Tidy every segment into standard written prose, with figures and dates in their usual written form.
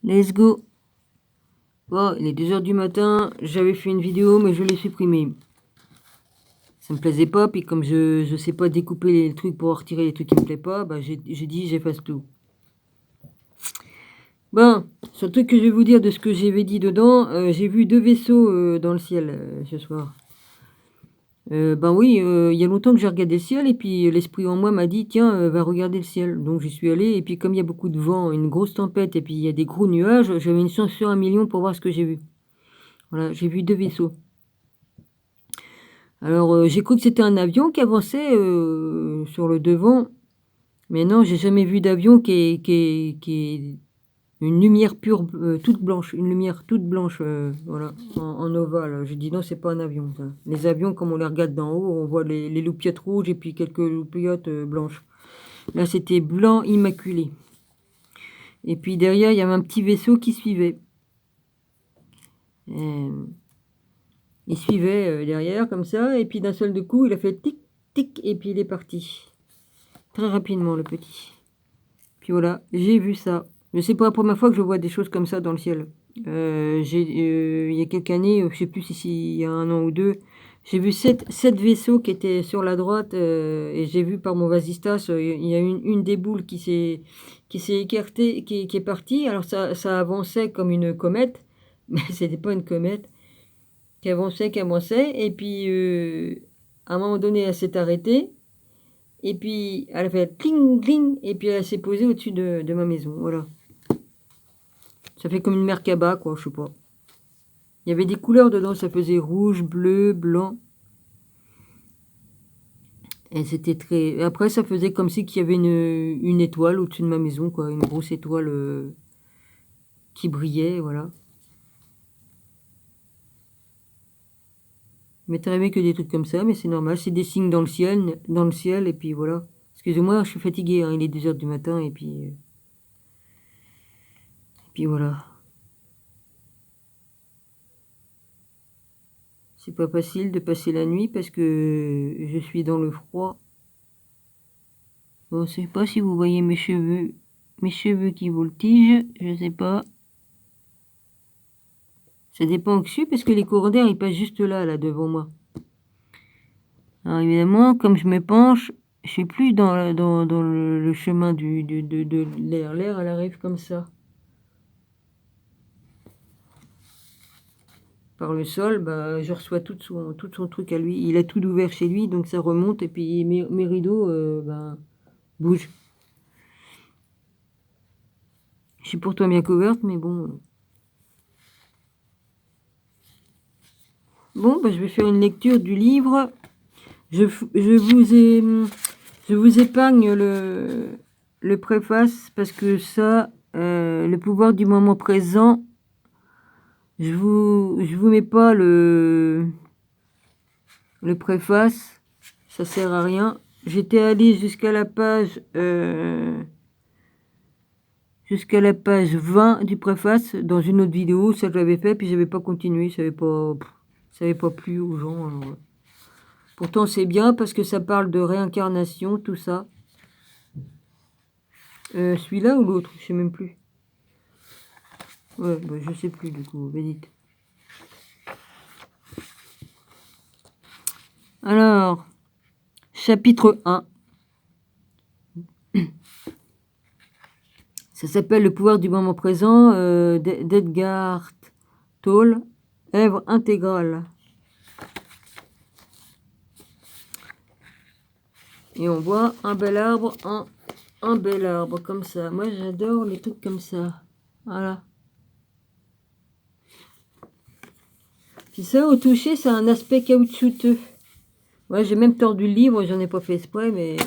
Let's go. Bon, il est 2h du matin. J'avais fait une vidéo, mais je l'ai supprimée. Ça me plaisait pas. Puis comme je sais pas découper les trucs pour retirer les trucs qui me plaisent pas, bah j'ai dit j'efface tout. Bon, sur le truc que je vais vous dire de ce que j'avais dit dedans, j'ai vu 2 vaisseaux dans le ciel ce soir. Ben oui, il y a longtemps que j'ai regardé le ciel et puis l'esprit en moi m'a dit tiens, va regarder le ciel. Donc j'y suis allé et puis comme il y a beaucoup de vent, une grosse tempête et puis il y a des gros nuages, j'avais une chance sur 1 million pour voir ce que j'ai vu. Voilà, j'ai vu 2 vaisseaux. Alors j'ai cru que c'était un avion qui avançait sur le devant, mais non, j'ai jamais vu d'avion qui est une lumière pure, toute blanche, une lumière toute blanche, voilà, en ovale. J'ai dit non, c'est pas un avion, ça. Les avions, comme on les regarde d'en haut, on voit les loupiottes rouges et puis quelques loupiottes blanches. Là, c'était blanc immaculé. Et puis derrière, il y avait un petit vaisseau qui suivait. Il suivait derrière, comme ça, et puis d'un seul de coup, il a fait tic, tic, et puis il est parti. Très rapidement, le petit. Puis voilà, j'ai vu ça. Mais c'est pas la première fois que je vois des choses comme ça dans le ciel. Il y a quelques années, je sais plus si il y a 1 an ou 2, j'ai vu 7 vaisseaux qui étaient sur la droite et j'ai vu par mon vasistas, il y a une des boules qui s'est écartée, qui est partie. Alors ça avançait comme une comète, mais c'était pas une comète, qui avançait, et puis à un moment donné, elle s'est arrêtée. Et puis, elle a fait cling, cling, et puis elle s'est posée au-dessus de ma maison, voilà. Ça fait comme une Merkaba, quoi, je sais pas. Il y avait des couleurs dedans, ça faisait rouge, bleu, blanc. Et c'était très... Après, ça faisait comme si qu'il y avait une étoile au-dessus de ma maison, quoi. Une grosse étoile qui brillait, voilà. Il m'est arrivé que des trucs comme ça, mais c'est normal. C'est des signes dans le ciel, et puis voilà. Excusez-moi, je suis fatigué, hein, il est 2h du matin, et puis voilà. C'est pas facile de passer la nuit parce que je suis dans le froid. Bon, je sais pas si vous voyez mes cheveux qui voltigent, je sais pas. Ça dépend où je suis parce que les courants d'air ils passent juste là devant moi. Alors évidemment, comme je me penche, je suis plus dans le chemin de l'air. L'air, elle arrive comme ça. Par le sol, bah, je reçois tout son truc à lui. Il a tout ouvert chez lui, donc ça remonte et puis mes rideaux bougent. Je suis pourtant bien couverte, mais bon. Bon, bah, je vais faire une lecture du livre. Je vous épargne le préface parce que ça, le pouvoir du moment présent, je vous mets pas le préface, ça sert à rien. J'étais allée jusqu'à la page 20 du préface dans une autre vidéo, ça je l'avais fait, puis j'avais pas continué, ça avait pas plu aux gens. Alors. Pourtant c'est bien parce que ça parle de réincarnation, tout ça. Celui-là ou l'autre, je sais même plus. Ouais, bah, je sais plus du coup, vite. Alors, chapitre 1. Ça s'appelle Le pouvoir du moment présent d'Edgar Tolle, œuvre intégrale. Et on voit un bel arbre, un bel arbre comme ça. Moi j'adore les trucs comme ça. Voilà. Puis ça, au toucher, ça a un aspect caoutchouteux. Ouais, j'ai même tordu le livre, j'en ai pas fait exprès, mais...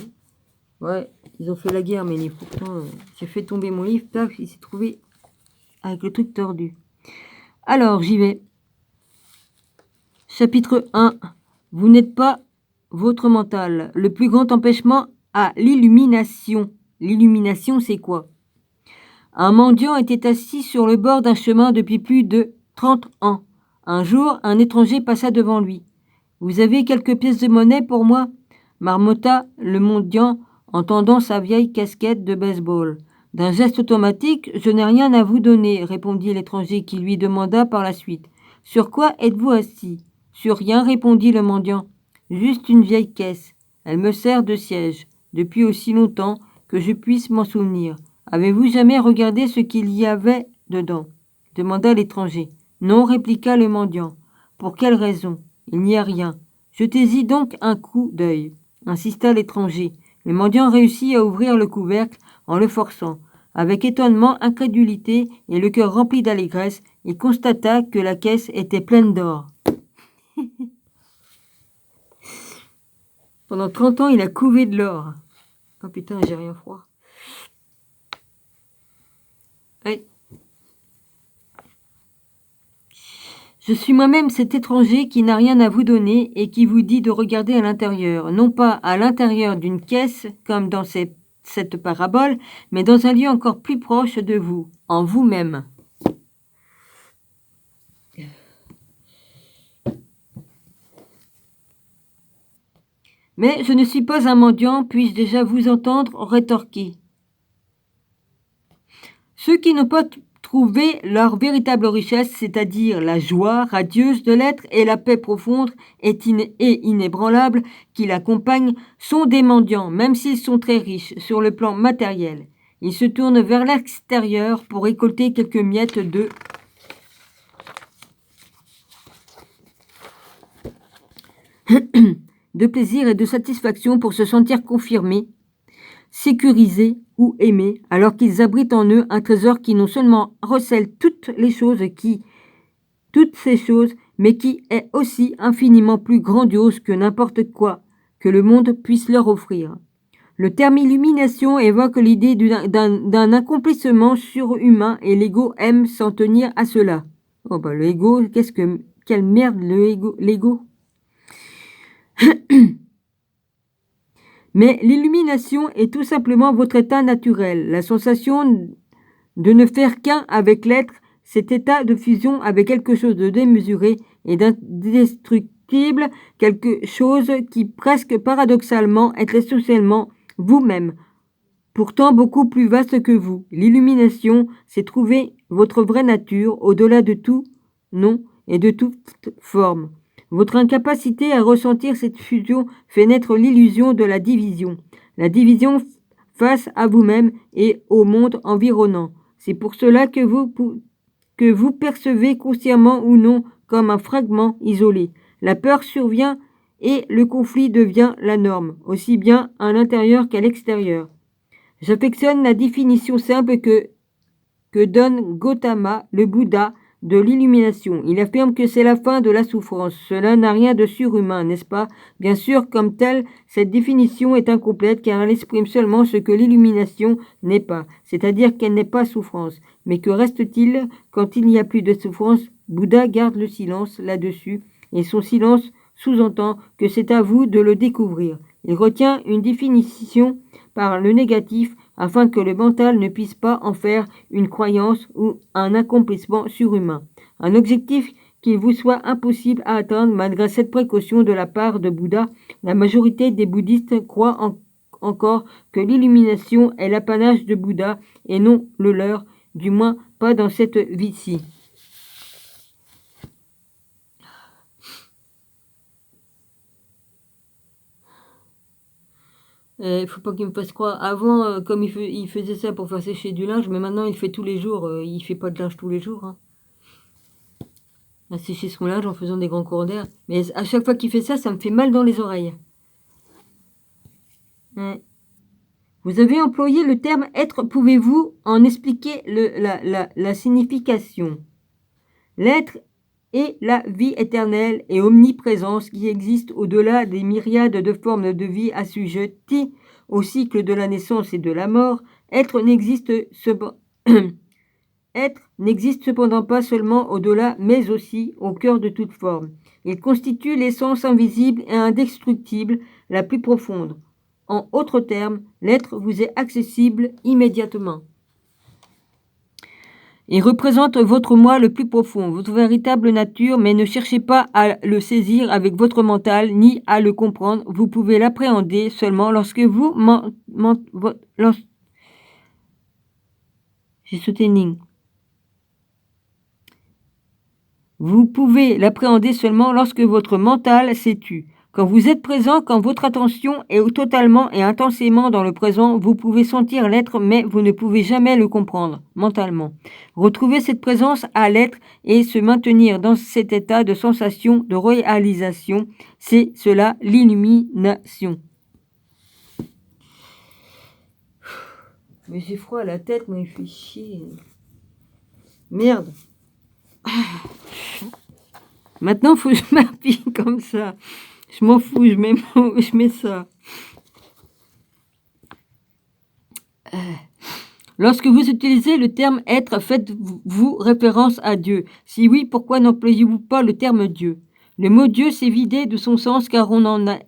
Ouais, ils ont fait la guerre, mes livres. Pourtant, j'ai fait tomber mon livre, paf, il s'est trouvé avec le truc tordu. Alors, j'y vais. Chapitre 1. Vous n'êtes pas votre mental. Le plus grand empêchement à l'illumination. L'illumination, c'est quoi? Un mendiant était assis sur le bord d'un chemin depuis plus de 30 ans. Un jour, un étranger passa devant lui. « Vous avez quelques pièces de monnaie pour moi ?» marmotta le mendiant en tendant sa vieille casquette de baseball. D'un geste automatique, je n'ai rien à vous donner, répondit l'étranger qui lui demanda par la suite. Sur quoi êtes-vous assis? Sur rien, répondit le mendiant. Juste une vieille caisse. Elle me sert de siège, depuis aussi longtemps que je puisse m'en souvenir. Avez-vous jamais regardé ce qu'il y avait dedans? Demanda l'étranger. Non, répliqua le mendiant. Pour quelle raison? Il n'y a rien. Jetez-y donc un coup d'œil, insista l'étranger. Le mendiant réussit à ouvrir le couvercle en le forçant. Avec étonnement, incrédulité et le cœur rempli d'allégresse, il constata que la caisse était pleine d'or. Pendant 30 ans, il a couvé de l'or. Oh putain, j'ai rien froid. Ouais. Je suis moi-même cet étranger qui n'a rien à vous donner et qui vous dit de regarder à l'intérieur, non pas à l'intérieur d'une caisse comme dans cette parabole, mais dans un lieu encore plus proche de vous, en vous-même. Mais je ne suis pas un mendiant, puis-je déjà vous entendre rétorquer. Ceux qui n'ont pas trouvé leur véritable richesse, c'est-à-dire la joie radieuse de l'être et la paix profonde et inébranlable qui l'accompagne, sont des mendiants, même s'ils sont très riches sur le plan matériel. Ils se tournent vers l'extérieur pour récolter quelques miettes de plaisir et de satisfaction pour se sentir confirmés, sécurisés ou aimés, alors qu'ils abritent en eux un trésor qui non seulement recèle toutes ces choses, mais qui est aussi infiniment plus grandiose que n'importe quoi que le monde puisse leur offrir. Le terme illumination évoque l'idée d'un accomplissement surhumain et l'ego aime s'en tenir à cela. Oh bah l'ego, quelle merde l'ego. Mais l'illumination est tout simplement votre état naturel, la sensation de ne faire qu'un avec l'être, cet état de fusion avec quelque chose de démesuré et d'indestructible, quelque chose qui presque paradoxalement est essentiellement vous-même, pourtant beaucoup plus vaste que vous. L'illumination, c'est trouver votre vraie nature au-delà de tout nom et de toute forme. Votre incapacité à ressentir cette fusion fait naître l'illusion de la division. La division face à vous-même et au monde environnant. C'est pour cela que vous percevez consciemment ou non comme un fragment isolé. La peur survient et le conflit devient la norme, aussi bien à l'intérieur qu'à l'extérieur. J'affectionne la définition simple que donne Gautama, le Bouddha, de l'illumination. Il affirme que c'est la fin de la souffrance. Cela n'a rien de surhumain, n'est-ce pas? Bien sûr, comme telle, cette définition est incomplète car elle exprime seulement ce que l'illumination n'est pas, c'est-à-dire qu'elle n'est pas souffrance. Mais que reste-t-il quand il n'y a plus de souffrance? Bouddha garde le silence là-dessus, et son silence sous-entend que c'est à vous de le découvrir. Il retient une définition par le négatif afin que le mental ne puisse pas en faire une croyance ou un accomplissement surhumain. Un objectif qu'il vous soit impossible à atteindre malgré cette précaution de la part de Bouddha. La majorité des bouddhistes croient encore que l'illumination est l'apanage de Bouddha et non le leur, du moins pas dans cette vie-ci. Il faut pas qu'il me fasse croire. Avant, comme il faisait ça pour faire sécher du linge, mais maintenant il fait tous les jours. Il fait pas de linge tous les jours. Hein. À sécher son linge en faisant des grands cours d'air. Mais à chaque fois qu'il fait ça, ça me fait mal dans les oreilles. Ouais. Vous avez employé le terme être. Pouvez-vous en expliquer la signification? L'être est la vie éternelle et omniprésence qui existe au-delà des myriades de formes de vie assujetties au cycle de la naissance et de la mort. Être n'existe cependant pas seulement au-delà, mais aussi au cœur de toute forme. Il constitue l'essence invisible et indestructible la plus profonde. En autres termes, l'être vous est accessible immédiatement. Il représente votre moi le plus profond, votre véritable nature, mais ne cherchez pas à le saisir avec votre mental, ni à le comprendre. Vous pouvez l'appréhender seulement lorsque vous J'ai sauté une ligne. Vous pouvez l'appréhender seulement lorsque votre mental s'est tu. Quand vous êtes présent, quand votre attention est totalement et intensément dans le présent, vous pouvez sentir l'être, mais vous ne pouvez jamais le comprendre mentalement. Retrouver cette présence à l'être et se maintenir dans cet état de sensation, de réalisation, c'est cela l'illumination. Mais j'ai froid à la tête, mais il fait chier. Merde. Maintenant, il faut que je m'habille comme ça. Je m'en fous, je mets ça. Lorsque vous utilisez le terme être, faites-vous référence à Dieu? Si oui, pourquoi n'employez-vous pas le terme Dieu? Le mot Dieu s'est vidé de son sens car on en a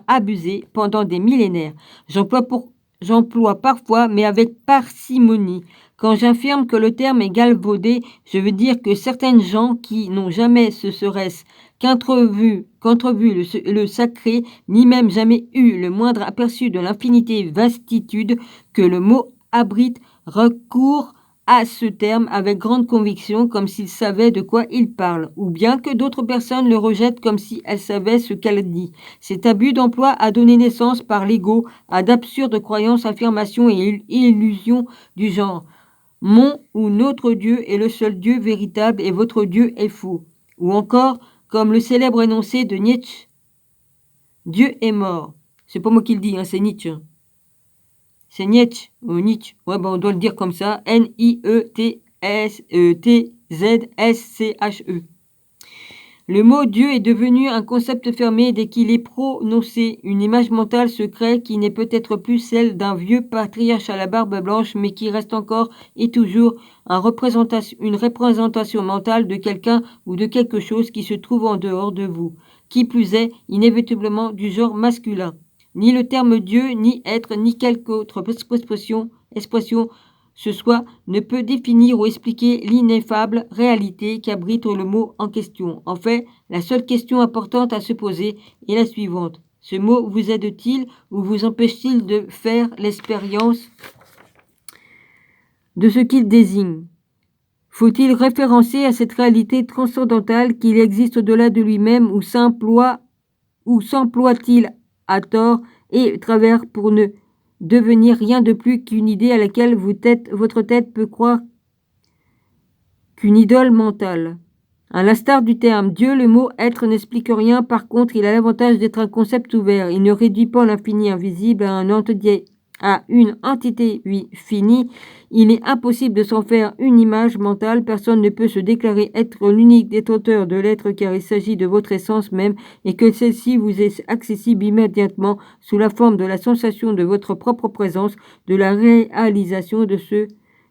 abusé pendant des millénaires. J'emploie parfois, mais avec parcimonie. Quand j'affirme que le terme est galvaudé, je veux dire que certaines gens qui n'ont jamais se serait-ce qu'entrevu le sacré, ni même jamais eu le moindre aperçu de l'infinité vastitude que le mot abrite, recourent à ce terme avec grande conviction comme s'ils savaient de quoi ils parlent, ou bien que d'autres personnes le rejettent comme si elles savaient ce qu'elle dit. Cet abus d'emploi a donné naissance par l'ego à d'absurdes croyances, affirmations et illusions du genre « mon ou notre Dieu est le seul Dieu véritable et votre Dieu est faux », ou encore comme le célèbre énoncé de Nietzsche « Dieu est mort ». C'est pas moi qui le dis, hein, c'est Nietzsche. C'est Nietzsche, ou Nietzsche. Ouais, ben on doit le dire comme ça. N-I-E-T-Z-S-C-H-E. Le mot Dieu est devenu un concept fermé dès qu'il est prononcé, une image mentale se crée qui n'est peut-être plus celle d'un vieux patriarche à la barbe blanche, mais qui reste encore et toujours une représentation mentale de quelqu'un ou de quelque chose qui se trouve en dehors de vous, qui plus est inévitablement du genre masculin. Ni le terme Dieu, ni être, ni quelque autre expression ce soit ne peut définir ou expliquer l'ineffable réalité qu'abrite le mot en question. En fait, la seule question importante à se poser est la suivante. Ce mot vous aide-t-il ou vous empêche-t-il de faire l'expérience de ce qu'il désigne? Faut-il référencer à cette réalité transcendantale qu'il existe au-delà de lui-même ou s'emploie-t-il à tort et travers pour ne devenir rien de plus qu'une idée à laquelle votre tête peut croire qu'une idole mentale. À l'instar du terme Dieu, le mot être n'explique rien, par contre il a l'avantage d'être un concept ouvert. Il ne réduit pas l'infini invisible à une entité finie. Il est impossible de s'en faire une image mentale. Personne ne peut se déclarer être l'unique détenteur de l'être car il s'agit de votre essence même et que celle-ci vous est accessible immédiatement sous la forme de la sensation de votre propre présence, de la réalisation de ce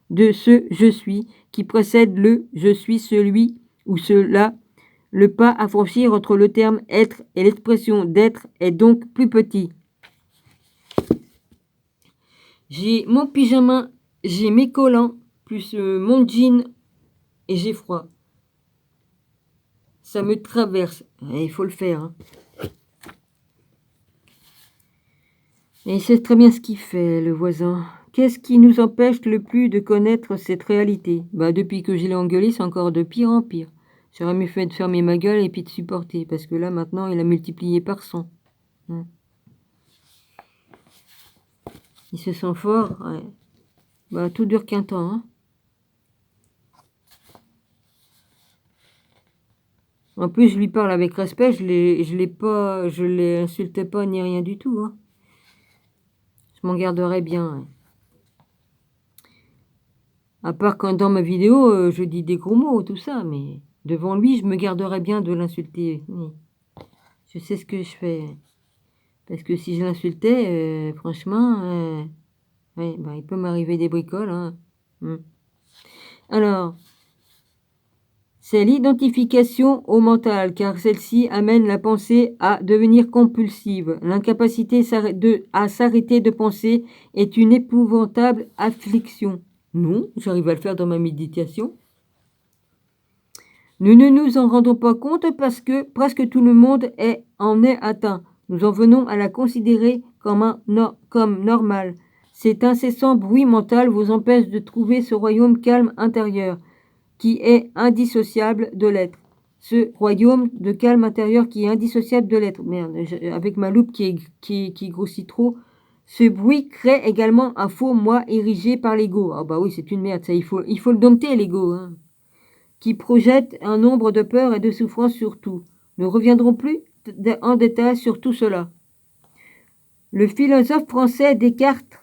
je suis qui précède le je suis celui ou cela. Le pas à franchir entre le terme être et l'expression d'être est donc plus petit. J'ai mon pyjama, j'ai mes collants, plus mon jean et j'ai froid. Ça me traverse. Et il faut le faire. Hein. Et il sait très bien ce qu'il fait, le voisin. Qu'est-ce qui nous empêche le plus de connaître cette réalité? Depuis que je l'ai engueulé, c'est encore de pire en pire. J'aurais mieux fait de fermer ma gueule et puis de supporter, parce que là, maintenant, il a multiplié par 100. Il se sent fort, ouais. Tout dure qu'un temps, hein. En plus, je lui parle avec respect, je l'ai insulté pas ni rien du tout, hein. Je m'en garderai bien, ouais. À part quand dans ma vidéo, je dis des gros mots, tout ça, mais devant lui, je me garderai bien de l'insulter. Je sais ce que je fais. Parce que si je l'insultais, franchement, il peut m'arriver des bricoles. Hein. Alors, c'est l'identification au mental, car celle-ci amène la pensée à devenir compulsive. L'incapacité à s'arrêter de penser est une épouvantable affliction. Non, j'arrive à le faire dans ma méditation. Nous ne nous en rendons pas compte parce que presque tout le monde en est atteint. Nous en venons à la considérer comme normale. Cet incessant bruit mental vous empêche de trouver ce royaume calme intérieur qui est indissociable de l'être. Ce royaume de calme intérieur qui est indissociable de l'être. Merde, avec ma loupe qui grossit trop. Ce bruit crée également un faux moi érigé par l'ego. Ah bah oui, c'est une merde, ça, il faut le dompter, l'ego, hein, qui projette un nombre de peurs et de souffrances sur tout. Nous reviendrons plus en détail sur tout cela. Le philosophe français Descartes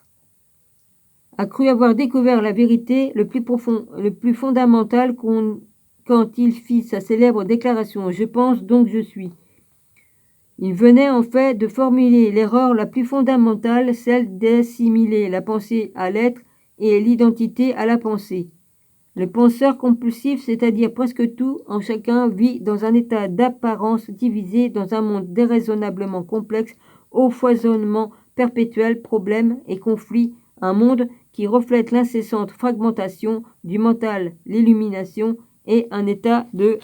a cru avoir découvert la vérité le plus fondamental quand il fit sa célèbre déclaration « Je pense donc je suis ». Il venait en fait de formuler l'erreur la plus fondamentale, celle d'assimiler la pensée à l'être et l'identité à la pensée. Le penseur compulsif, c'est-à-dire presque tout en chacun, vit dans un état d'apparence divisé dans un monde déraisonnablement complexe, au foisonnement perpétuel, problèmes et conflits, un monde qui reflète l'incessante fragmentation du mental, l'illumination et un état de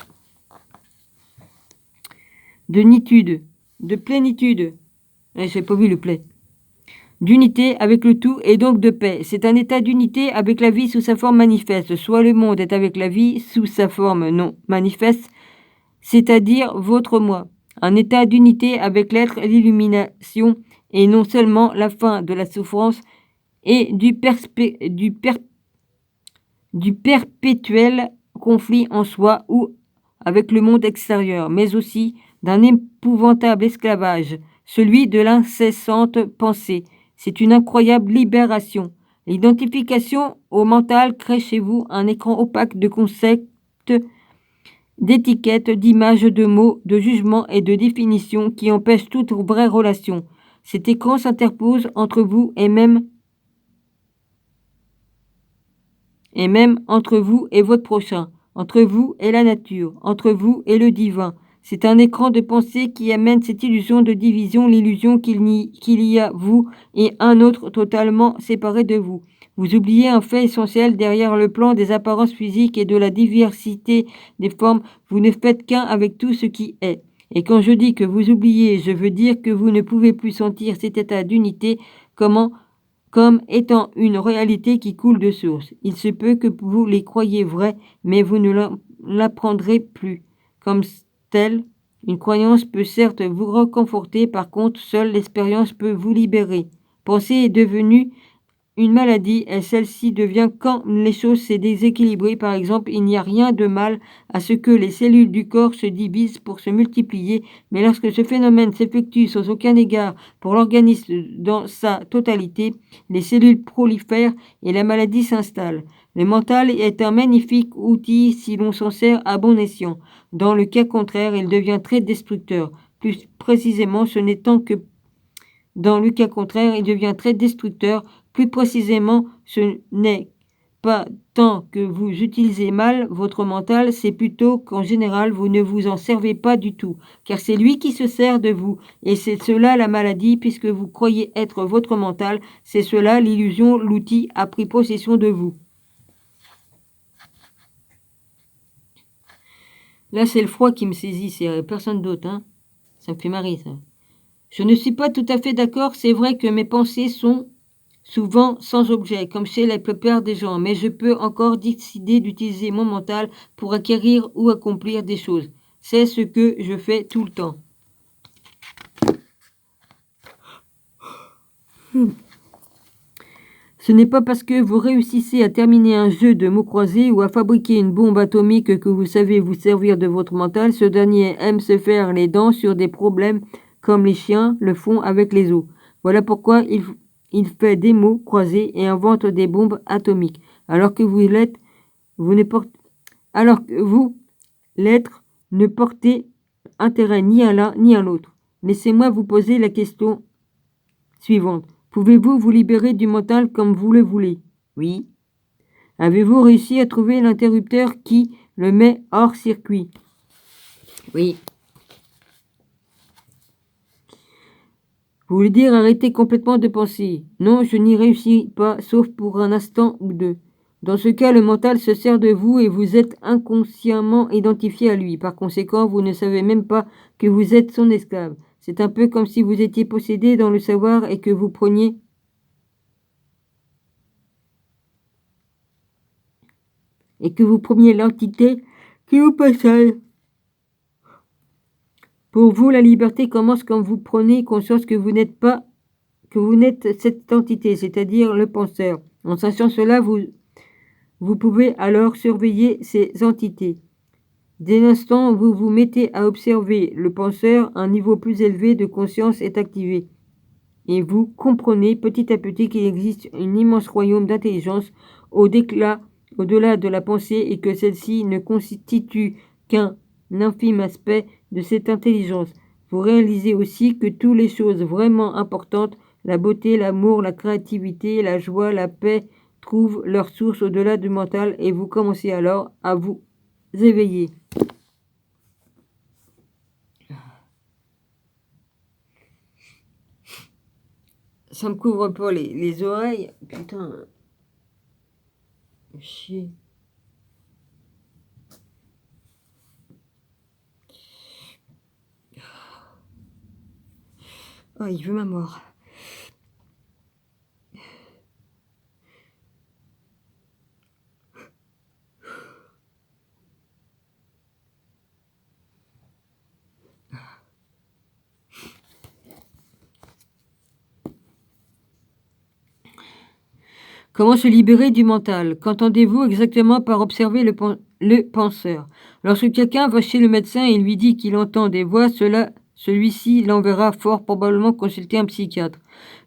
nitude, de plénitude. J'ai pas vu le play. D'unité avec le tout et donc de paix. C'est un état d'unité avec la vie sous sa forme manifeste. Soit le monde est avec la vie sous sa forme non manifeste, c'est-à-dire votre moi. Un état d'unité avec l'être, l'illumination, et non seulement la fin de la souffrance et du perpétuel conflit en soi ou avec le monde extérieur, mais aussi d'un épouvantable esclavage, celui de l'incessante pensée. C'est une incroyable libération. L'identification au mental crée chez vous un écran opaque de concepts, d'étiquettes, d'images, de mots, de jugements et de définitions qui empêchent toute vraie relation. Cet écran s'interpose entre vous et même entre vous et votre prochain, entre vous et la nature, entre vous et le divin. C'est un écran de pensée qui amène cette illusion de division, l'illusion qu'il y a vous et un autre totalement séparé de vous. Vous oubliez un fait essentiel derrière le plan des apparences physiques et de la diversité des formes. Vous ne faites qu'un avec tout ce qui est. Et quand je dis que vous oubliez, je veux dire que vous ne pouvez plus sentir cet état d'unité comme étant une réalité qui coule de source. Il se peut que vous les croyiez vraies, mais vous ne l'apprendrez plus. Comme telle, une croyance peut certes vous reconforter, par contre, seule l'expérience peut vous libérer. Penser est devenue une maladie et celle-ci devient quand les choses s'est déséquilibrées. Par exemple, il n'y a rien de mal à ce que les cellules du corps se divisent pour se multiplier, mais lorsque ce phénomène s'effectue sans aucun égard pour l'organisme dans sa totalité, les cellules prolifèrent et la maladie s'installe. Le mental est un magnifique outil si l'on s'en sert à bon escient. Dans le cas contraire, il devient très destructeur. Plus précisément, ce n'étant que dans le cas contraire, il devient très destructeur. Plus précisément, ce n'est pas tant que vous utilisez mal votre mental, c'est plutôt qu'en général, vous ne vous en servez pas du tout, car c'est lui qui se sert de vous. Et c'est cela la maladie, puisque vous croyez être votre mental, c'est cela l'illusion, l'outil a pris possession de vous. Là, c'est le froid qui me saisit, c'est personne d'autre, hein. Ça me fait marrer, ça. Je ne suis pas tout à fait d'accord, c'est vrai que mes pensées sont souvent sans objet, comme chez la plupart des gens, mais je peux encore décider d'utiliser mon mental pour acquérir ou accomplir des choses. C'est ce que je fais tout le temps. Ce n'est pas parce que vous réussissez à terminer un jeu de mots croisés ou à fabriquer une bombe atomique que vous savez vous servir de votre mental. Ce dernier aime se faire les dents sur des problèmes comme les chiens le font avec les os. Voilà pourquoi il fait des mots croisés et invente des bombes atomiques. Alors que vous, l'être, ne portez intérêt ni à l'un ni à l'autre. Laissez-moi vous poser la question suivante. Pouvez-vous vous libérer du mental comme vous le voulez? Oui. Avez-vous réussi à trouver l'interrupteur qui le met hors circuit? Oui. Vous voulez dire arrêter complètement de penser? Non, je n'y réussis pas, sauf pour un instant ou deux. Dans ce cas, le mental se sert de vous et vous êtes inconsciemment identifié à lui. Par conséquent, vous ne savez même pas que vous êtes son esclave. C'est un peu comme si vous étiez possédé dans le savoir et que vous preniez et que vous preniez l'entité qui vous possède. Pour vous, la liberté commence quand vous prenez conscience que vous n'êtes cette entité, c'est-à-dire le penseur. En sachant cela, vous pouvez alors surveiller ces entités. Dès l'instant où vous vous mettez à observer le penseur, un niveau plus élevé de conscience est activé. Et vous comprenez petit à petit qu'il existe un immense royaume d'intelligence au-delà de la pensée et que celle-ci ne constitue qu'un infime aspect de cette intelligence. Vous réalisez aussi que toutes les choses vraiment importantes, la beauté, l'amour, la créativité, la joie, la paix, trouvent leur source au-delà du mental et vous commencez alors à vous éveiller. Ça me couvre pas les oreilles. Putain. Chier. Oh, il veut ma mort. Comment se libérer du mental? Qu'entendez-vous exactement par observer le penseur? Lorsque quelqu'un va chez le médecin et lui dit qu'il entend des voix, celui-ci l'enverra fort probablement consulter un psychiatre.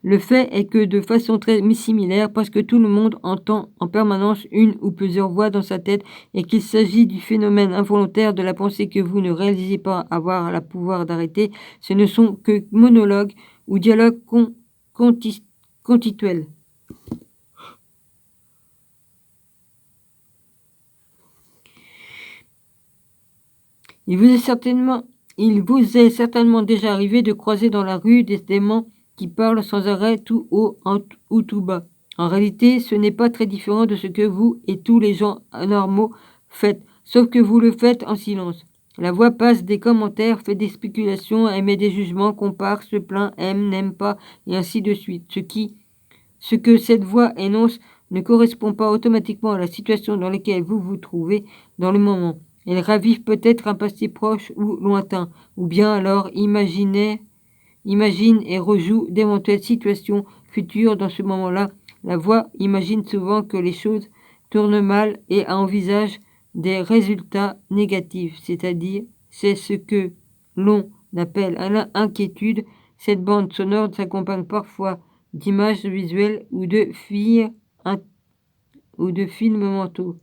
Le fait est que de façon très similaire, presque tout le monde entend en permanence une ou plusieurs voix dans sa tête et qu'il s'agit du phénomène involontaire de la pensée que vous ne réalisez pas avoir le pouvoir d'arrêter. Ce ne sont que monologues ou dialogues contituels. Il vous est certainement déjà arrivé de croiser dans la rue des démons qui parlent sans arrêt tout haut ou tout bas. En réalité, ce n'est pas très différent de ce que vous et tous les gens normaux faites, sauf que vous le faites en silence. La voix passe des commentaires, fait des spéculations, émet des jugements, compare, se plaint, aime, n'aime pas, et ainsi de suite. Ce que cette voix énonce ne correspond pas automatiquement à la situation dans laquelle vous vous trouvez dans le moment. Elle ravive peut-être un passé proche ou lointain, ou bien alors imagine et rejoue d'éventuelles situations futures dans ce moment-là. La voix imagine souvent que les choses tournent mal et envisage des résultats négatifs, c'est-à-dire c'est ce que l'on appelle l'inquiétude. Cette bande sonore s'accompagne parfois d'images visuelles ou de films mentaux.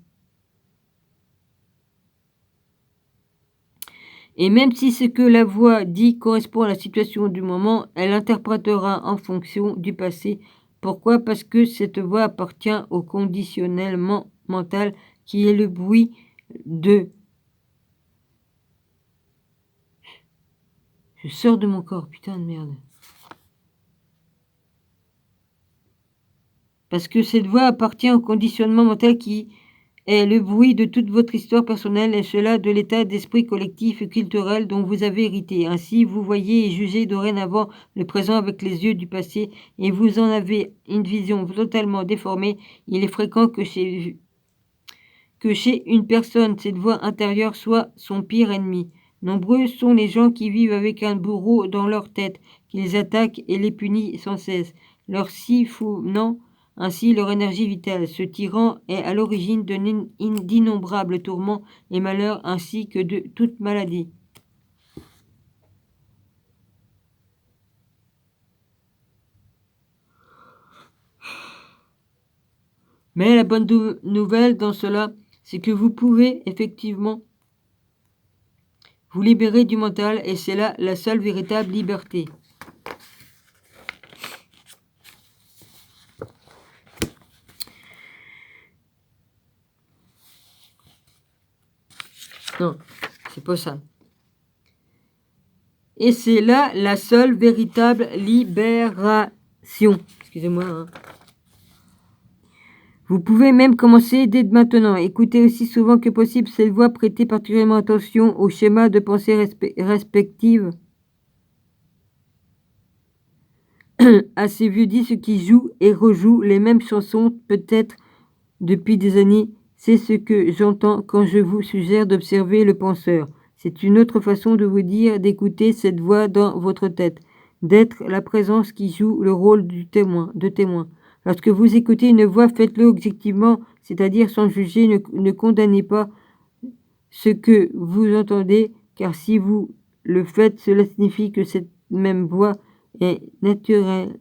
Et même si ce que la voix dit correspond à la situation du moment, elle interprétera en fonction du passé. Pourquoi? Parce que cette voix appartient au conditionnellement mental qui est le bruit de... Je sors de mon corps, putain de merde. Parce que cette voix appartient au conditionnement mental qui est le bruit de toute votre histoire personnelle et cela de l'état d'esprit collectif et culturel dont vous avez hérité. Ainsi, vous voyez et jugez dorénavant le présent avec les yeux du passé et vous en avez une vision totalement déformée. Il est fréquent que chez une personne, cette voix intérieure soit son pire ennemi. Nombreux sont les gens qui vivent avec un bourreau dans leur tête, qui les attaque et les punit sans cesse, leur siphonnant ainsi leur énergie vitale. Ce tyran est à l'origine d'innombrables tourments et malheurs ainsi que de toute maladie. Mais la bonne nouvelle dans cela, c'est que vous pouvez effectivement vous libérer du mental et c'est là la seule véritable liberté. Non, c'est pas ça. Et c'est là la seule véritable libération. Excusez-moi. Hein. Vous pouvez même commencer dès maintenant. Écoutez aussi souvent que possible cette voix. Prêtez particulièrement attention aux schémas de pensée respectifs à ces vieux disques qui jouent et rejouent les mêmes chansons peut-être depuis des années. C'est ce que j'entends quand je vous suggère d'observer le penseur. C'est une autre façon de vous dire d'écouter cette voix dans votre tête, d'être la présence qui joue le rôle de témoin. Lorsque vous écoutez une voix, faites-le objectivement, c'est-à-dire sans juger, ne condamnez pas ce que vous entendez, car si vous le faites, cela signifie que cette même voix est naturelle.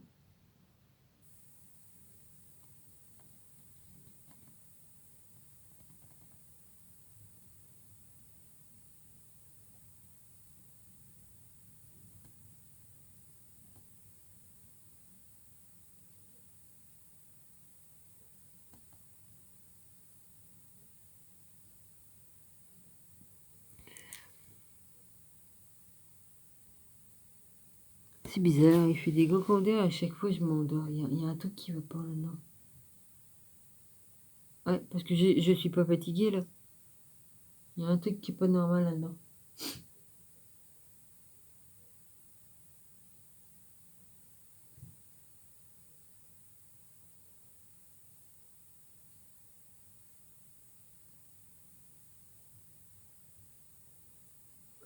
C'est bizarre, il fait des gros condés, à chaque fois je m'endors. Il y a un truc qui va pas là-dedans. Ouais, parce que je suis pas fatiguée là. Il y a un truc qui est pas normal là-dedans.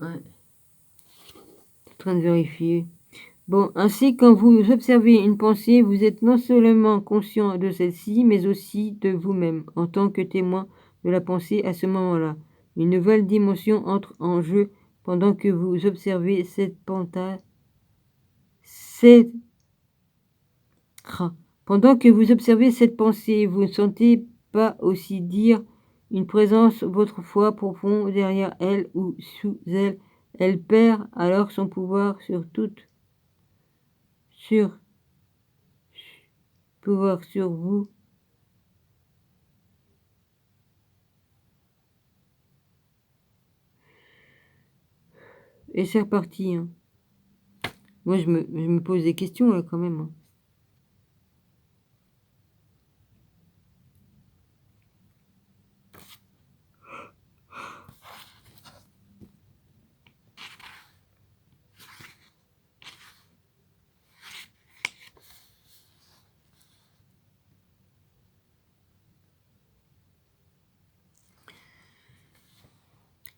Ouais, en train de vérifier. Bon, ainsi, quand vous observez une pensée, vous êtes non seulement conscient de celle-ci, mais aussi de vous-même, en tant que témoin de la pensée à ce moment-là. Une nouvelle dimension entre en jeu pendant que vous observez cette... Pendant que vous observez cette pensée, vous ne sentez pas aussi dire une présence votre foi profond derrière elle ou sous elle. Elle perd alors son pouvoir sur pouvoir sur vous. Et c'est reparti, hein. Moi, je me pose des questions, là, quand même, hein.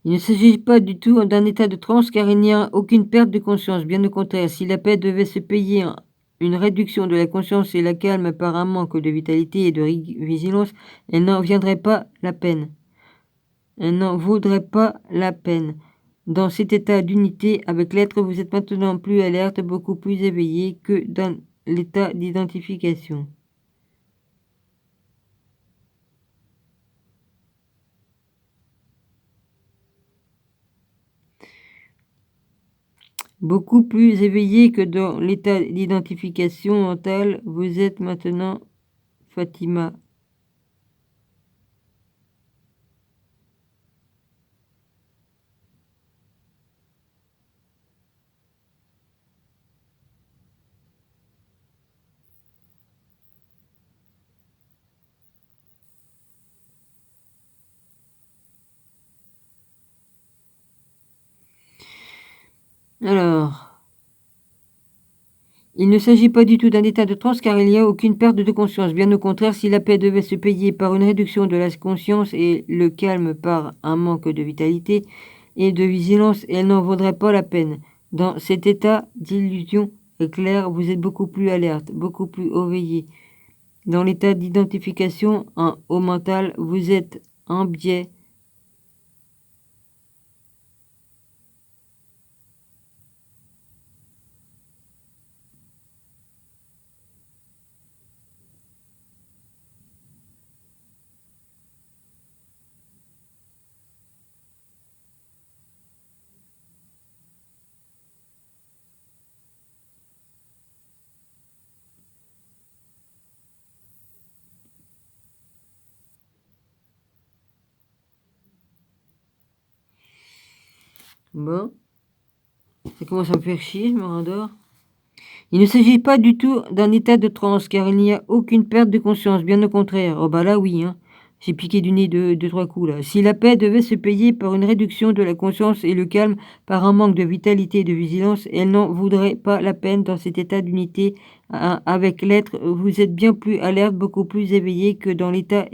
Il ne s'agit pas du tout d'un état de transe, car il n'y a aucune perte de conscience. Bien au contraire, si la paix devait se payer une réduction de la conscience et la calme par un manque de vitalité et de vigilance, elle n'en viendrait pas la peine. Elle n'en vaudrait pas la peine. Dans cet état d'unité avec l'être, vous êtes maintenant plus alerte, beaucoup plus éveillé que dans l'état d'identification. Beaucoup plus éveillé que dans l'état d'identification mentale, vous êtes maintenant Fatima. Alors, il ne s'agit pas du tout d'un état de transe car il n'y a aucune perte de conscience. Bien au contraire, si la paix devait se payer par une réduction de la conscience et le calme par un manque de vitalité et de vigilance, elle n'en vaudrait pas la peine. Dans cet état d'illusion claire, vous êtes beaucoup plus alerte, beaucoup plus éveillé. Dans l'état d'identification au mental, vous êtes en biais. Bon, ça commence à me faire chier, je me rendors. Il ne s'agit pas du tout d'un état de transe, car il n'y a aucune perte de conscience, bien au contraire. Oh bah là oui, hein. J'ai piqué du nez deux, trois coups là. Si la paix devait se payer par une réduction de la conscience et le calme par un manque de vitalité et de vigilance, elle n'en vaudrait pas la peine dans cet état d'unité avec l'être. Vous êtes bien plus alerte, beaucoup plus éveillé que dans l'état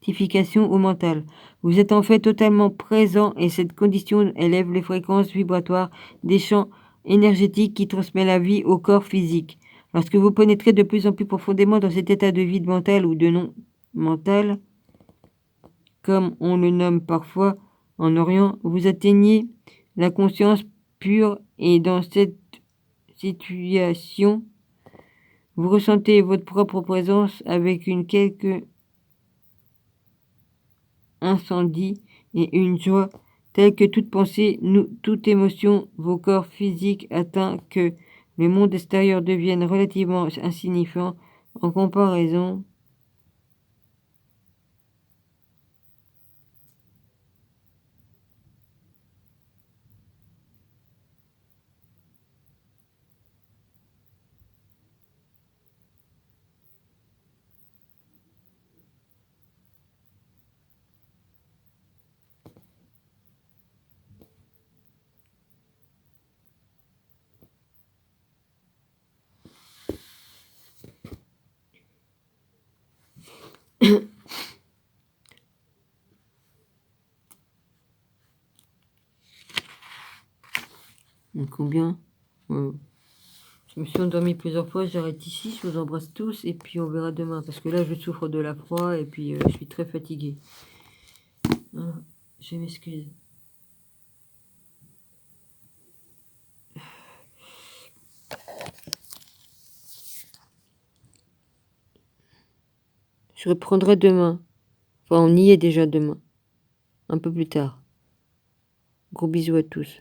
désertification au mental. Vous êtes en fait totalement présent et cette condition élève les fréquences vibratoires des champs énergétiques qui transmettent la vie au corps physique. Lorsque vous pénétrez de plus en plus profondément dans cet état de vide mental ou de non mental, comme on le nomme parfois en Orient, vous atteignez la conscience pure et dans cette situation, vous ressentez votre propre présence avec une quelque incendie et une joie telle que toute pensée, toute émotion, vos corps physiques atteints que le monde extérieur devienne relativement insignifiant en comparaison. Combien Je me suis endormie plusieurs fois, j'arrête ici, je vous embrasse tous et puis on verra demain parce que là je souffre de la froid et puis je suis très fatiguée. Voilà, je m'excuse. Je reprendrai demain. Enfin, on y est déjà demain. Un peu plus tard. Gros bisous à tous.